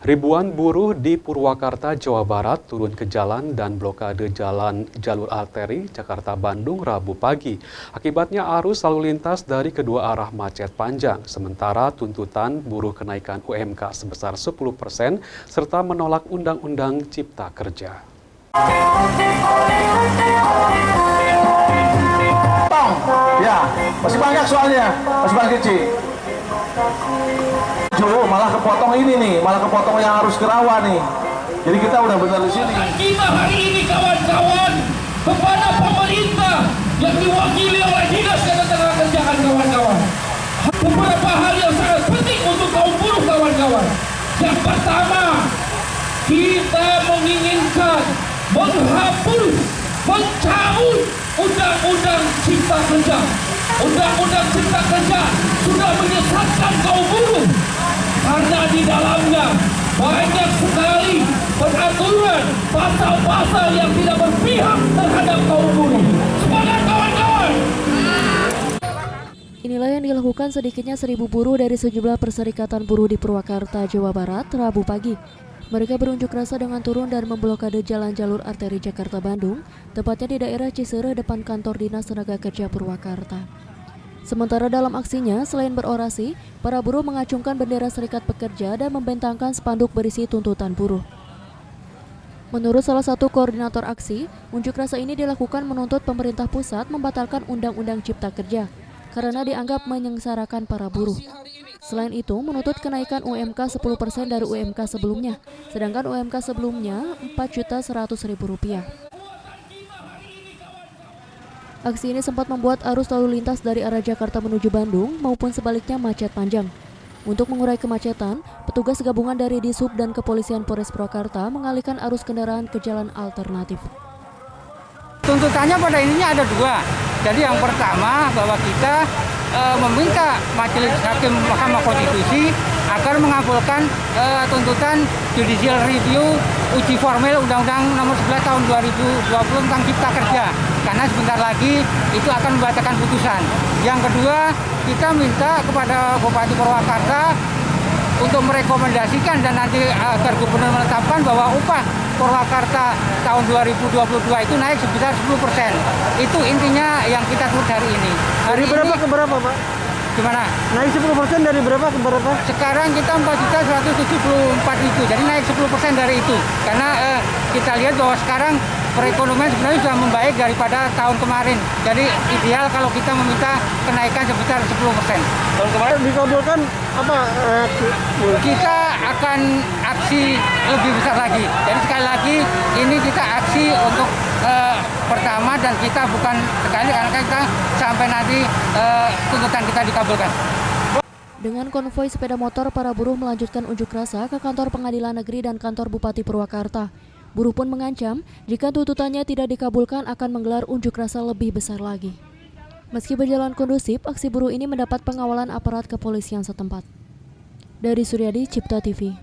Ribuan buruh di Purwakarta, Jawa Barat turun ke jalan dan blokade jalur arteri Jakarta-Bandung Rabu pagi. Akibatnya arus lalu lintas dari kedua arah macet panjang, sementara tuntutan buruh kenaikan UMK sebesar 10% serta menolak Undang-Undang Cipta Kerja. Ya, masih banyak soalnya, masih banyak kecil. Malah kepotong ini nih, malah kepotong yang harus ke rawa nih. Jadi kita udah benar di sini. Kita hari ini kawan-kawan kepada pemerintah yang diwakili oleh Dinas Ketenagakerjaan kawan-kawan. Beberapa hal yang sangat penting untuk kaum buruh kawan-kawan. Yang pertama, kita menginginkan menghapus, mencabut Undang-Undang Cipta Kerja. Undang-Undang Cipta Kerja sudah menyesatkan kaum buruh karena di dalamnya banyak sekali peraturan, pasal-pasal yang tidak berpihak terhadap kaum buruh. Semangat kawan-kawan! Inilah yang dilakukan sedikitnya 1.000 buruh dari sejumlah perserikatan buruh di Purwakarta, Jawa Barat, Rabu pagi. Mereka berunjuk rasa dengan turun dan memblokade jalan jalur arteri Jakarta-Bandung, tepatnya di daerah Cisere depan kantor Dinas Tenaga Kerja Purwakarta. Sementara dalam aksinya, selain berorasi, para buruh mengacungkan bendera Serikat Pekerja dan membentangkan spanduk berisi tuntutan buruh. Menurut salah satu koordinator aksi, unjuk rasa ini dilakukan menuntut pemerintah pusat membatalkan Undang-Undang Cipta Kerja karena dianggap menyengsarakan para buruh. Selain itu, menuntut kenaikan UMK 10% dari UMK sebelumnya, sedangkan UMK sebelumnya Rp4.100.000. Aksi ini sempat membuat arus lalu lintas dari arah Jakarta menuju Bandung maupun sebaliknya macet panjang. Untuk mengurai kemacetan, petugas gabungan dari Disub dan Kepolisian Polres Purwakarta mengalihkan arus kendaraan ke jalan alternatif. Tuntutannya pada ininya ada dua. Jadi yang pertama bahwa kita meminta Majelis Hakim Mahkamah Konstitusi agar mengabulkan tuntutan judicial review uji formil Undang-Undang Nomor 11 Tahun 2020 tentang Cipta Kerja, karena sebentar lagi itu akan membacakan putusan. Yang kedua, kita minta kepada Bupati Purwakarta untuk merekomendasikan dan nanti agar Gubernur menetapkan bahwa upah Purwakarta tahun 2022 itu naik sebesar 10%. Itu intinya yang kita tuntut hari ini. Dari berapa ke berapa, Pak? Gimana? Naik 10% dari berapa ke berapa? Sekarang kita 4.174.000, jadi naik 10% dari itu. Karena kita lihat bahwa sekarang perekonomian sebenarnya sudah membaik daripada tahun kemarin. Jadi ideal kalau kita meminta kenaikan sebesar 10%. Tahun kemarin dikabulkan apa? Kita akan aksi lebih besar lagi. Jadi sekali lagi ini kita aksi untuk pertama, dan kita bukan sekali karena kita sampai nanti tuntutan kita dikabulkan. Dengan konvoi sepeda motor, para buruh melanjutkan unjuk rasa ke kantor Pengadilan Negeri dan kantor Bupati Purwakarta. Buruh pun mengancam jika tuntutannya tidak dikabulkan akan menggelar unjuk rasa lebih besar lagi. Meski berjalan kondusif, aksi buruh ini mendapat pengawalan aparat kepolisian setempat. Dari Suryadi, Cipta TV.